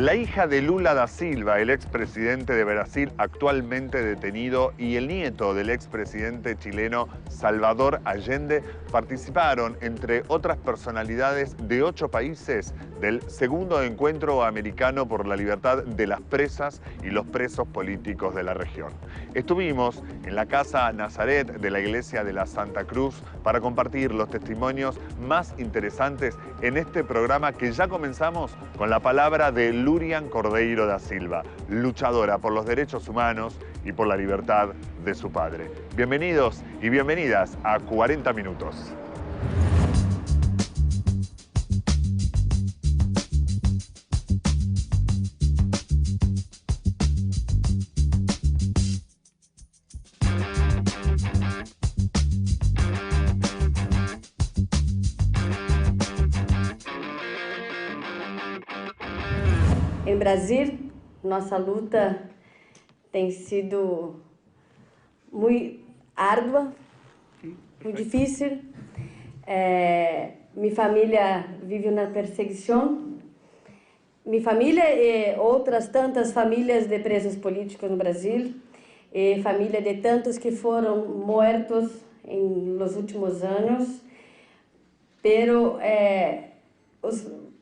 La hija de Lula da Silva, el expresidente de Brasil actualmente detenido, y el nieto del expresidente chileno Salvador Allende participaron, entre otras personalidades de 8 países, del segundo encuentro americano por la libertad de las presas y los presos políticos de la región. Estuvimos en la Casa Nazaret de la Iglesia de la Santa Cruz para compartir los testimonios más interesantes en este programa que ya comenzamos con la palabra de Lurian Cordeiro da Silva, luchadora por los derechos humanos y por la libertad de su padre. Bienvenidos y bienvenidas a 40 Minutos. Em Brasil, nossa luta tem sido muito árdua, muito difícil. Minha família vive na perseguição. Minha família e outras tantas famílias de presos políticos no Brasil, e família de tantos que foram mortos nos últimos anos, pero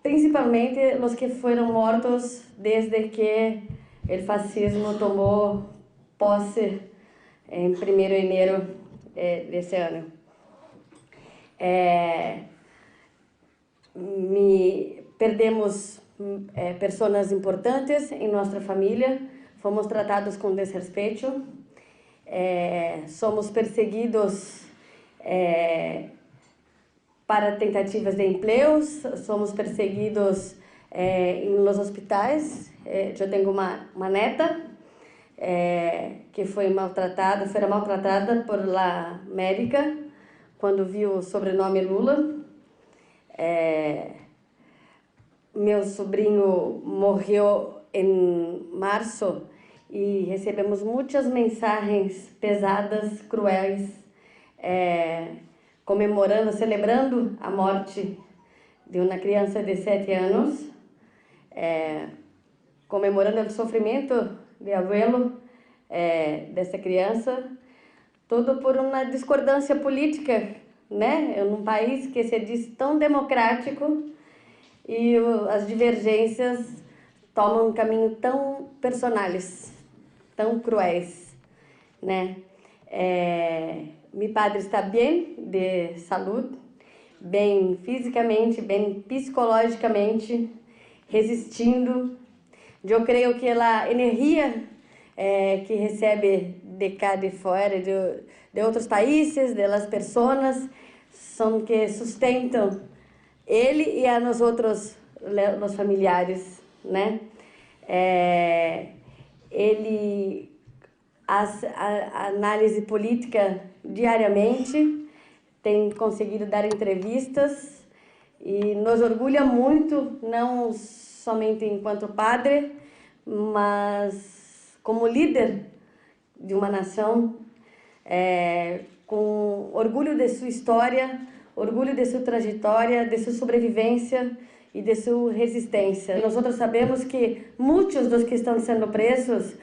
principalmente os que foram mortos desde que o fascismo tomou posse em 1º de janeiro desse ano. Perdemos pessoas importantes em nossa família, fomos tratados com desrespeito, somos perseguidos para tentativas de empregos, somos perseguidos nos hospitais. Eu tenho uma neta que foi maltratada por la médica quando viu o sobrenome Lula. Meu sobrinho morreu em março e recebemos muitas mensagens pesadas, cruéis, celebrando a morte de uma criança de 7 anos, comemorando o sofrimento de abuelo dessa criança, tudo por uma discordância política, né? Em um país que se diz tão democrático e as divergências tomam um caminho tão personais, tão cruéis, né? Meu padre está bem de saúde, bem fisicamente, bem psicologicamente, resistindo. Eu creio que a energia que recebe de cá de fora, de outros países, das pessoas, são que sustentam ele e a nós outros, os familiares, né? Ele a análise política diariamente, tem conseguido dar entrevistas e nos orgulha muito, não somente enquanto padre, mas como líder de uma nação, com orgulho de sua história, orgulho de sua trajetória, de sua sobrevivência e de sua resistência. Nós sabemos que muitos dos que estão sendo presos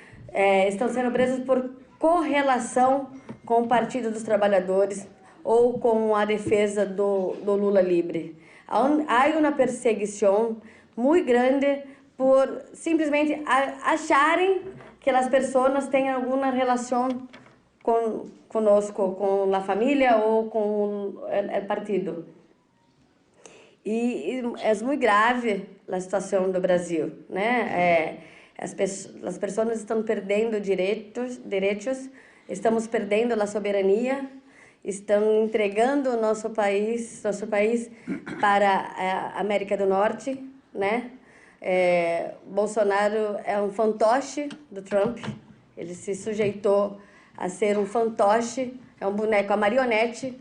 por correlação com o Partido dos Trabalhadores ou com a defesa do Lula livre. Há uma perseguição muito grande por simplesmente acharem que as pessoas têm alguma relação conosco, com a família ou com o partido. E é muito grave a situação do Brasil, né? As pessoas estão perdendo direitos, estamos perdendo a soberania, estão entregando o nosso país para a América do Norte, né? Bolsonaro é um fantoche do Trump, ele se sujeitou a ser um fantoche, é um boneco, a marionete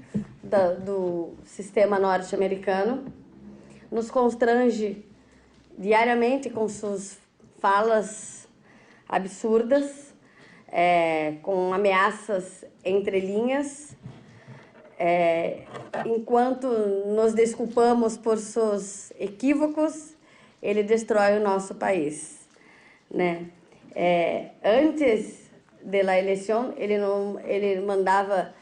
do sistema norte-americano, nos constrange diariamente com suas falas absurdas, com ameaças entre linhas, enquanto nos desculpamos por seus equívocos ele destrói o nosso país, né? Antes da eleição, ele mandava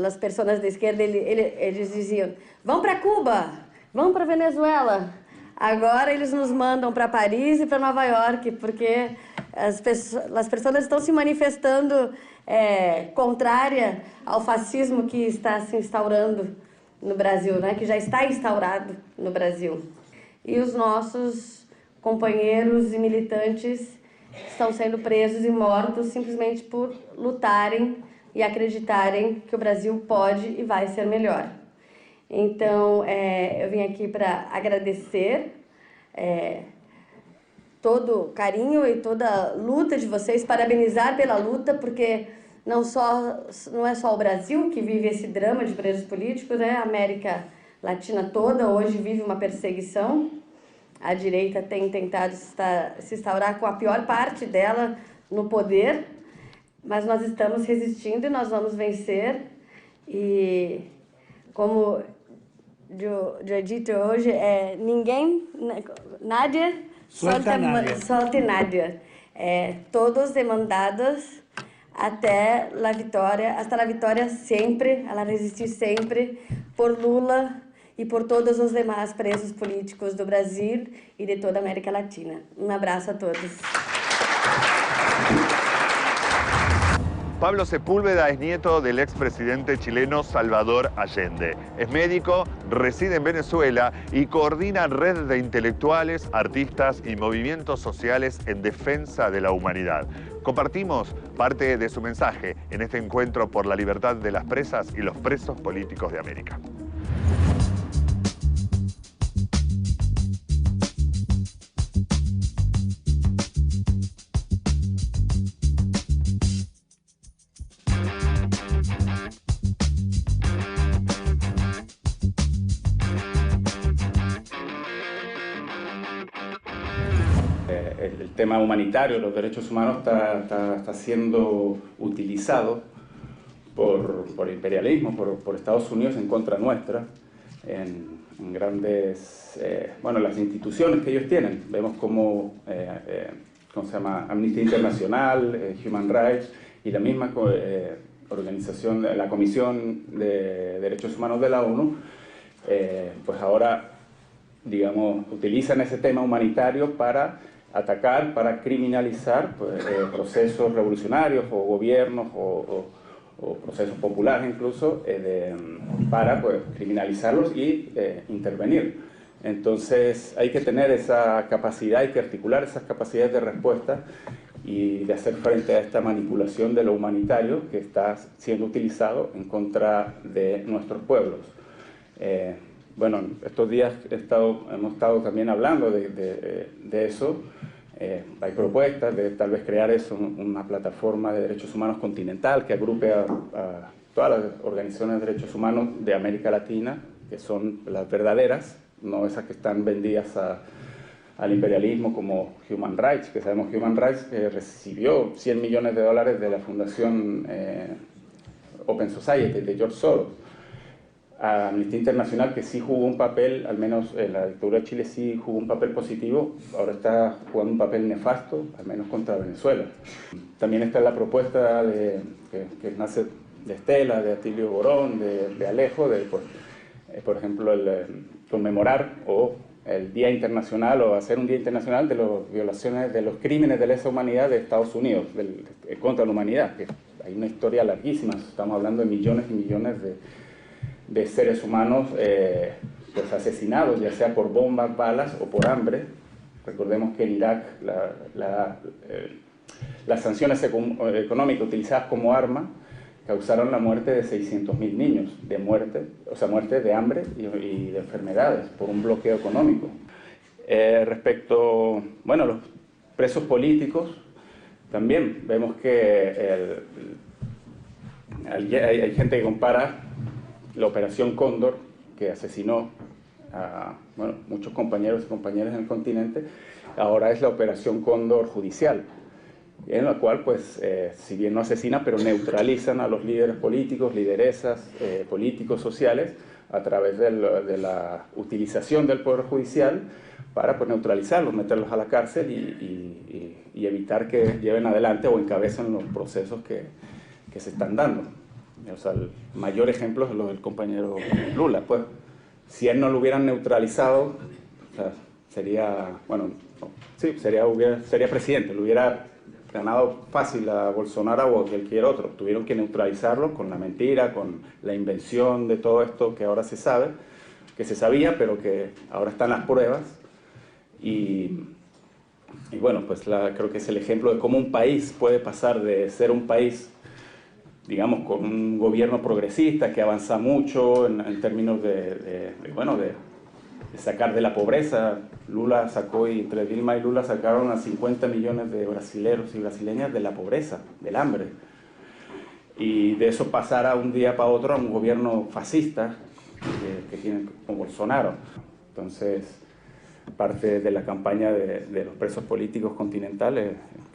as pessoas da esquerda, eles diziam: vão para Cuba, vão para Venezuela. Agora eles nos mandam para Paris e para Nova York, porque as pessoas estão se manifestando contrária ao fascismo que está se instaurando no Brasil, né? Que já está instaurado no Brasil. E os nossos companheiros e militantes estão sendo presos e mortos simplesmente por lutarem e acreditarem que o Brasil pode e vai ser melhor. Então, eu vim aqui para agradecer todo o carinho e toda a luta de vocês, parabenizar pela luta, porque não é só o Brasil que vive esse drama de presos políticos, né? A América Latina toda hoje vive uma perseguição. A direita tem tentado se instaurar com a pior parte dela no poder, mas nós estamos resistindo e nós vamos vencer. E como eu dito hoje, ninguém, Nadia, solte Nadia. Todos demandados até a vitória sempre, ela resistir sempre por Lula e por todos os demais presos políticos do Brasil e de toda a América Latina. Um abraço a todos. Pablo Sepúlveda es nieto del expresidente chileno Salvador Allende. Es médico, reside en Venezuela y coordina redes de intelectuales, artistas y movimientos sociales en defensa de la humanidad. Compartimos parte de su mensaje en este encuentro por la libertad de las presas y los presos políticos de América. El tema humanitario, los derechos humanos, está siendo utilizado por el imperialismo, por Estados Unidos en contra nuestra, en grandes, las instituciones que ellos tienen. Vemos cómo se llama Amnistía Internacional, Human Rights y la misma organización, la Comisión de Derechos Humanos de la ONU, pues ahora, digamos, utilizan ese tema humanitario para atacar, para criminalizar procesos revolucionarios o gobiernos o procesos populares incluso, para criminalizarlos y intervenir. Entonces hay que tener esa capacidad, hay que articular esas capacidades de respuesta y de hacer frente a esta manipulación de lo humanitario que está siendo utilizado en contra de nuestros pueblos. Estos días hemos estado también hablando de eso. Hay propuestas de tal vez crear una plataforma de derechos humanos continental que agrupe a todas las organizaciones de derechos humanos de América Latina, que son las verdaderas, no esas que están vendidas al imperialismo como Human Rights, que sabemos Human Rights recibió $100 millones de la fundación Open Society de George Soros. A Amnistía Internacional, que sí jugó un papel, al menos en la dictadura de Chile sí jugó un papel positivo, ahora está jugando un papel nefasto, al menos contra Venezuela. También está la propuesta que nace de Estela, de Atilio Borón, de Alejo, por ejemplo, conmemorar el Día Internacional o hacer un Día Internacional de las violaciones, de los crímenes de lesa humanidad de Estados Unidos, contra la humanidad, que hay una historia larguísima, estamos hablando de millones y millones de seres humanos asesinados, ya sea por bombas, balas o por hambre. Recordemos que en Irak las sanciones económicas utilizadas como arma causaron la muerte de 600.000 niños, muerte de hambre y de enfermedades por un bloqueo económico. Respecto a los presos políticos, también vemos que hay gente que compara la Operación Cóndor, que asesinó a muchos compañeros y compañeras en el continente, ahora es la Operación Cóndor judicial, en la cual, si bien no asesinan, pero neutralizan a los líderes políticos, lideresas, políticos, sociales, a través de la utilización del Poder Judicial para pues, neutralizarlos, meterlos a la cárcel y evitar que lleven adelante o encabecen los procesos que se están dando. O sea, el mayor ejemplo es lo del compañero Lula. Pues, si él no lo hubieran neutralizado, o sea, sería, bueno, sí, sería presidente, lo hubiera ganado fácil a Bolsonaro o a cualquier otro. Tuvieron que neutralizarlo con la mentira, con la invención de todo esto que ahora se sabe, que se sabía, pero que ahora están las pruebas. Y bueno, pues creo que es el ejemplo de cómo un país puede pasar de ser un país, digamos, con un gobierno progresista que avanza mucho en términos de sacar de la pobreza. Lula sacó, y entre Dilma y Lula sacaron a 50 millones de brasileros y brasileñas de la pobreza, del hambre. Y de eso pasar a un día para otro a un gobierno fascista que tiene como Bolsonaro. Entonces, parte de la campaña de los presos políticos continentales,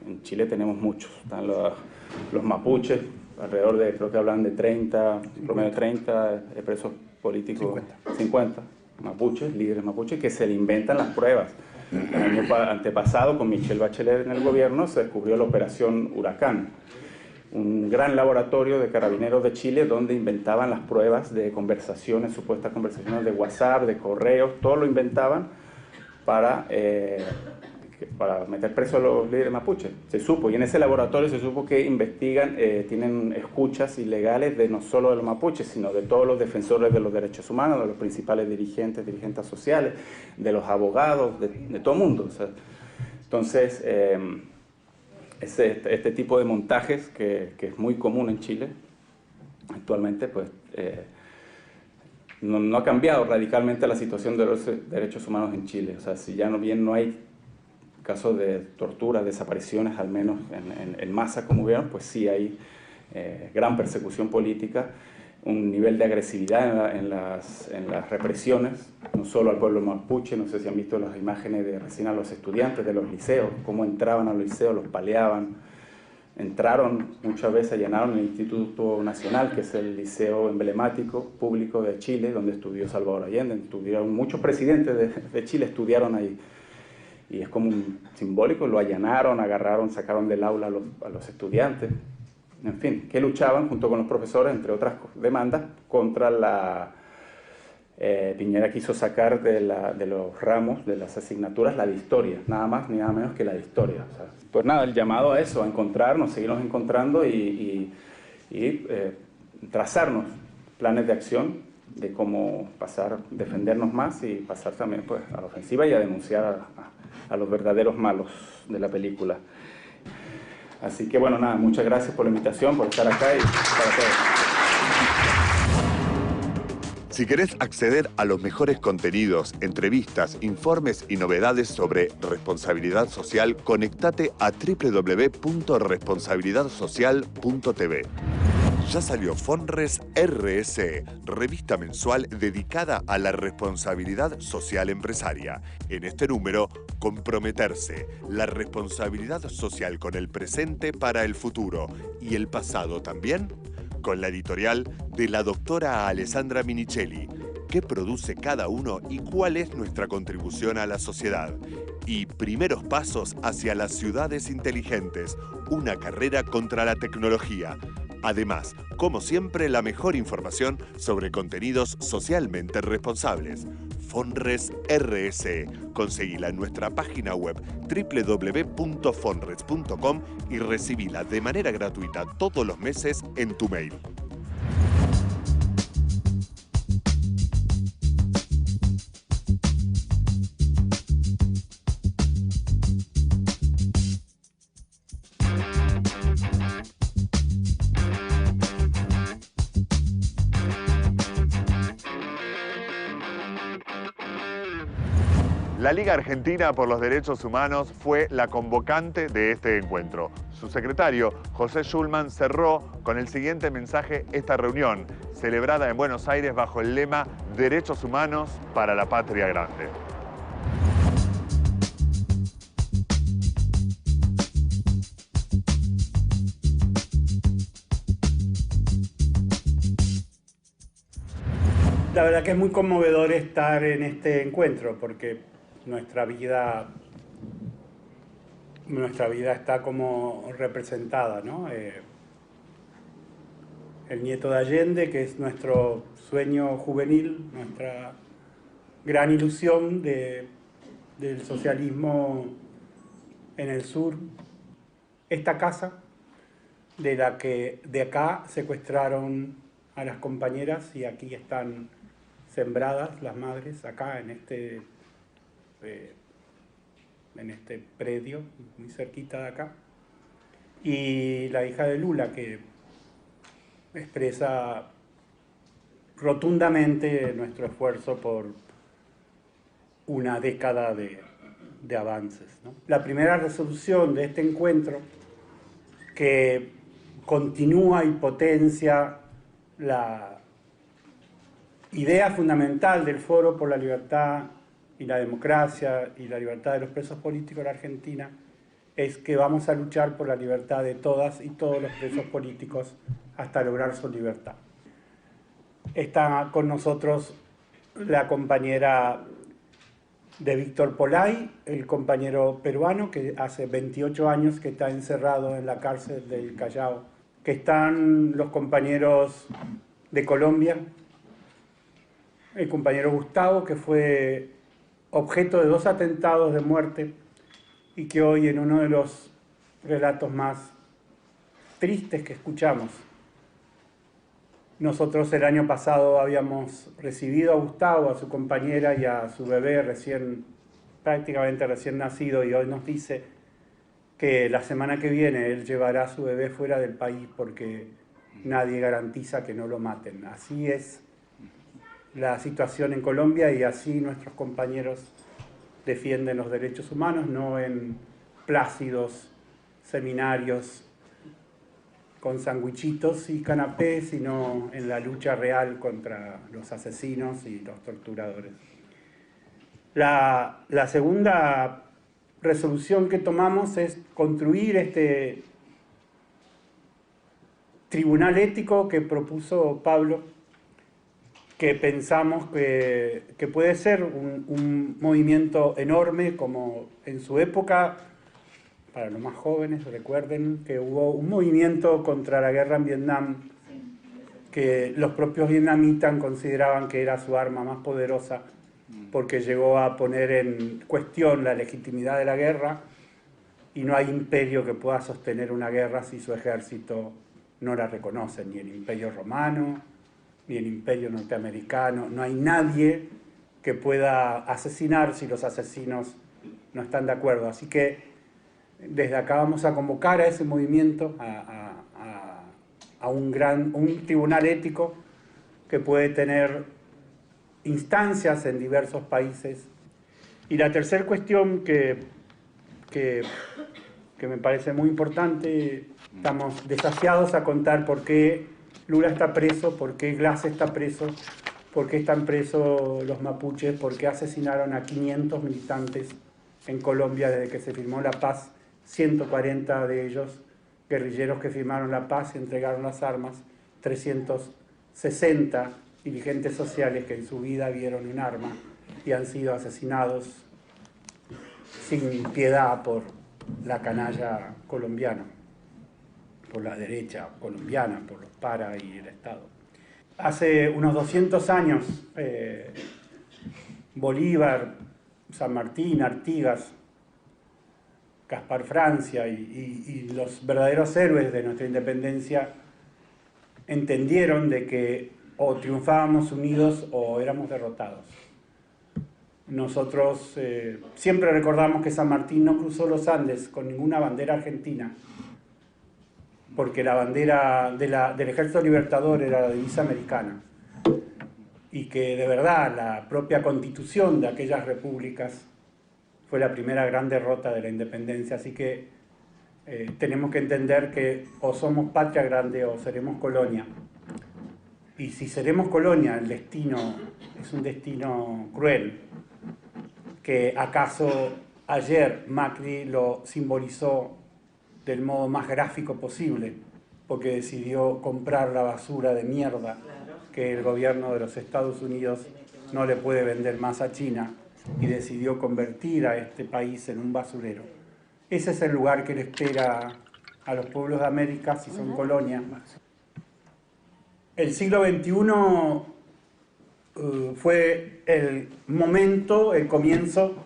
en Chile tenemos muchos. Están los mapuches, alrededor de, creo que hablan de 30, promedio de 30 presos políticos, 50 mapuches, líderes mapuches, que se le inventan las pruebas. El año antepasado, con Michelle Bachelet en el gobierno, se descubrió la Operación Huracán, un gran laboratorio de carabineros de Chile donde inventaban las pruebas de conversaciones, supuestas conversaciones de WhatsApp, de correos, todo lo inventaban para meter preso a los líderes mapuches. Se supo, y en ese laboratorio se supo que investigan, tienen escuchas ilegales de no solo de los mapuches, sino de todos los defensores de los derechos humanos, de los principales dirigentes sociales, de los abogados, de todo el mundo. O sea, entonces, este tipo de montajes que es muy común en Chile actualmente, pues no ha cambiado radicalmente la situación de los derechos humanos en Chile. O sea, si ya no hay casos de tortura, desapariciones, al menos en masa como vieron, pues sí hay gran persecución política, un nivel de agresividad en las represiones, no solo al pueblo mapuche. No sé si han visto las imágenes de recién a los estudiantes de los liceos, cómo entraban a los liceos, los paleaban. Entraron muchas veces, allanaron el Instituto Nacional, que es el liceo emblemático público de Chile, donde estudió Salvador Allende. Estudiaron muchos presidentes de Chile, estudiaron ahí. Y es como un simbólico, lo allanaron, agarraron, sacaron del aula a los estudiantes. En fin, que luchaban junto con los profesores, entre otras demandas, contra la... Piñera quiso sacar de los ramos, de las asignaturas, la de historia, nada más ni nada menos que la de historia. O sea, pues nada, el llamado a eso, a encontrarnos, seguirnos encontrando y trazarnos planes de acción de cómo defendernos más y pasar también pues, a la ofensiva y a denunciar a los verdaderos malos de la película. Así que bueno, nada, muchas gracias por la invitación, por estar acá y para todos. Si querés acceder a los mejores contenidos, entrevistas, informes y novedades sobre responsabilidad social, conectate a www.responsabilidadsocial.tv. Ya salió Fonres RS, revista mensual dedicada a la responsabilidad social empresaria. En este número, comprometerse, la responsabilidad social con el presente para el futuro y el pasado también, con la editorial de la doctora Alessandra Minichelli. ¿Qué produce cada uno y cuál es nuestra contribución a la sociedad? Y primeros pasos hacia las ciudades inteligentes, una carrera contra la tecnología. Además, como siempre, la mejor información sobre contenidos socialmente responsables. Fonres RS. Conseguila en nuestra página web www.fonres.com y recibila de manera gratuita todos los meses en tu mail. La Liga Argentina por los Derechos Humanos fue la convocante de este encuentro. Su secretario, José Schulman, cerró con el siguiente mensaje esta reunión, celebrada en Buenos Aires bajo el lema Derechos Humanos para la Patria Grande. La verdad que es muy conmovedor estar en este encuentro, porque nuestra vida está como representada, ¿no? El nieto de Allende, que es nuestro sueño juvenil, nuestra gran ilusión del socialismo en el sur. Esta casa, de la que de acá secuestraron a las compañeras y aquí están sembradas las madres, acá en este predio, muy cerquita de acá. Y la hija de Lula, que expresa rotundamente nuestro esfuerzo por una década de avances, ¿no? La primera resolución de este encuentro, que continúa y potencia la idea fundamental del Foro por la Libertad y la Democracia y la libertad de los presos políticos de la Argentina, es que vamos a luchar por la libertad de todas y todos los presos políticos hasta lograr su libertad. Está con nosotros la compañera de Víctor Polay, el compañero peruano que hace 28 años que está encerrado en la cárcel del Callao, que están los compañeros de Colombia, el compañero Gustavo, que fue objeto de 2 atentados de muerte y que hoy, en uno de los relatos más tristes que escuchamos, nosotros el año pasado habíamos recibido a Gustavo, a su compañera y a su bebé prácticamente recién nacido, y hoy nos dice que la semana que viene él llevará a su bebé fuera del país porque nadie garantiza que no lo maten. Así es la situación en Colombia y así nuestros compañeros defienden los derechos humanos, no en plácidos seminarios con sandwichitos y canapés, sino en la lucha real contra los asesinos y los torturadores. La segunda resolución que tomamos es construir este tribunal ético que propuso Pablo, que pensamos que puede ser un movimiento enorme, como en su época. Para los más jóvenes, recuerden que hubo un movimiento contra la guerra en Vietnam que los propios vietnamitas consideraban que era su arma más poderosa porque llegó a poner en cuestión la legitimidad de la guerra, y no hay imperio que pueda sostener una guerra si su ejército no la reconoce, ni el imperio romano, ni el imperio norteamericano. No hay nadie que pueda asesinar si los asesinos no están de acuerdo. Así que desde acá vamos a convocar a ese movimiento, a un tribunal ético que puede tener instancias en diversos países. Y la tercera cuestión que me parece muy importante, estamos desasiados a contar por qué Lula está preso, por qué Glass está preso, por qué están presos los mapuches, por qué asesinaron a 500 militantes en Colombia desde que se firmó la paz. 140 de ellos guerrilleros que firmaron la paz y entregaron las armas, 360 dirigentes sociales que en su vida vieron un arma y han sido asesinados sin piedad por la canalla colombiana, por la derecha colombiana, por los para y el Estado. Hace unos 200 años, Bolívar, San Martín, Artigas, Gaspar Francia y los verdaderos héroes de nuestra independencia entendieron de que o triunfábamos unidos o éramos derrotados. Nosotros siempre recordamos que San Martín no cruzó los Andes con ninguna bandera argentina, porque la bandera del Ejército Libertador era la divisa americana, y que de verdad la propia constitución de aquellas repúblicas fue la primera gran derrota de la independencia. Así que tenemos que entender que o somos patria grande o seremos colonia. Y si seremos colonia, el destino es un destino cruel, que acaso ayer Macri lo simbolizó del modo más gráfico posible, porque decidió comprar la basura de mierda que el gobierno de los Estados Unidos no le puede vender más a China, y decidió convertir a este país en un basurero. Ese es el lugar que le espera a los pueblos de América si son colonias. El siglo XXI fue el momento, el comienzo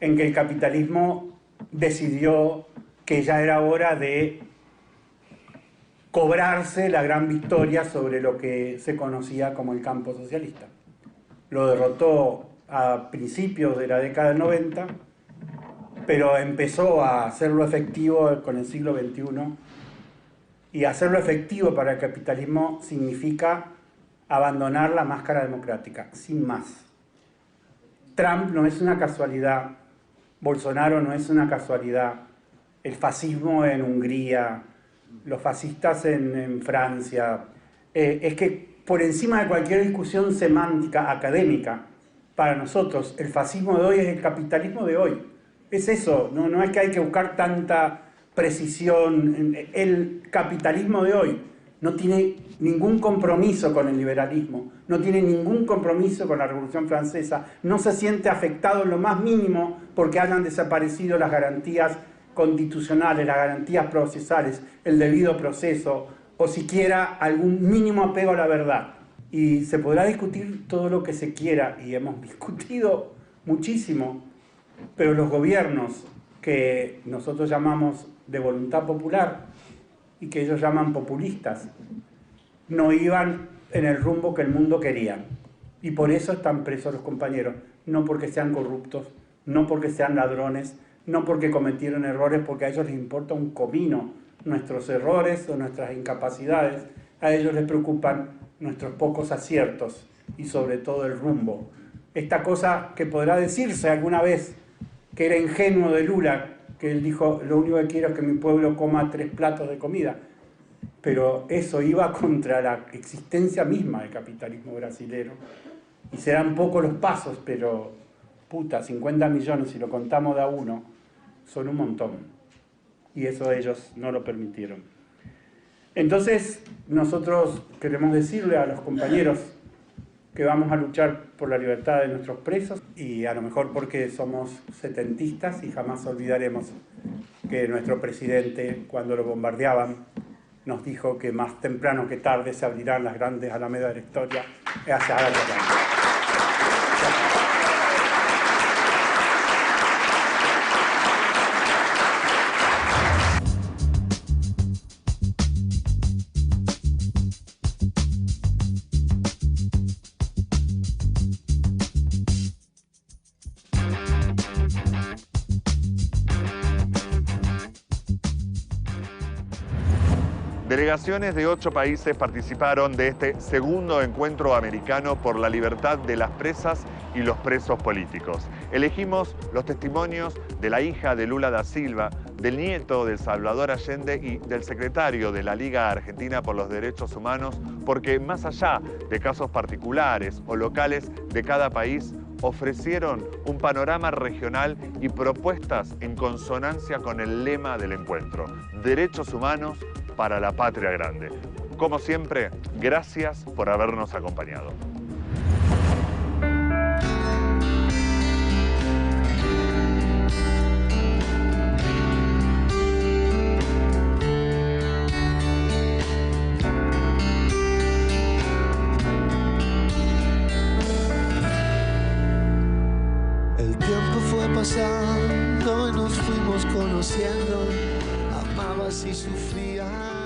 en que el capitalismo decidió que ya era hora de cobrarse la gran victoria sobre lo que se conocía como el campo socialista. Lo derrotó a principios de la década del 90, pero empezó a hacerlo efectivo con el siglo XXI, y hacerlo efectivo para el capitalismo significa abandonar la máscara democrática, sin más. Trump no es una casualidad, Bolsonaro no es una casualidad, el fascismo en Hungría, los fascistas en Francia, es que por encima de cualquier discusión semántica académica, para nosotros el fascismo de hoy es el capitalismo de hoy. Es eso, no es que hay que buscar tanta precisión. El capitalismo de hoy no tiene ningún compromiso con el liberalismo, no tiene ningún compromiso con la Revolución Francesa, no se siente afectado en lo más mínimo porque hayan desaparecido las garantías constitucionales, las garantías procesales, el debido proceso, o siquiera algún mínimo apego a la verdad. Y se podrá discutir todo lo que se quiera, y hemos discutido muchísimo, pero los gobiernos que nosotros llamamos de voluntad popular y que ellos llaman populistas, no iban en el rumbo que el mundo quería. Y por eso están presos los compañeros, no porque sean corruptos, no porque sean ladrones, no porque cometieron errores, porque a ellos les importa un comino nuestros errores o nuestras incapacidades. A ellos les preocupan nuestros pocos aciertos y sobre todo el rumbo. Esta cosa que podrá decirse alguna vez que era ingenuo de Lula, que él dijo, lo único que quiero es que mi pueblo coma 3 platos de comida. Pero eso iba contra la existencia misma del capitalismo brasilero. Y serán pocos los pasos, pero 50 millones, si lo contamos de a uno, son un montón. Y eso ellos no lo permitieron. Entonces, nosotros queremos decirle a los compañeros que vamos a luchar por la libertad de nuestros presos, y a lo mejor porque somos setentistas y jamás olvidaremos que nuestro presidente, cuando lo bombardeaban, nos dijo que más temprano que tarde se abrirán las grandes alamedas de la historia hacia la Delegaciones de 8 países participaron de este segundo encuentro americano por la libertad de las presas y los presos políticos. Elegimos los testimonios de la hija de Lula da Silva, del nieto de Salvador Allende y del secretario de la Liga Argentina por los Derechos Humanos, porque más allá de casos particulares o locales de cada país, ofrecieron un panorama regional y propuestas en consonancia con el lema del encuentro: Derechos Humanos para la Patria Grande. Como siempre, gracias por habernos acompañado. El tiempo fue pasando y nos fuimos conociendo, amabas y sufrías.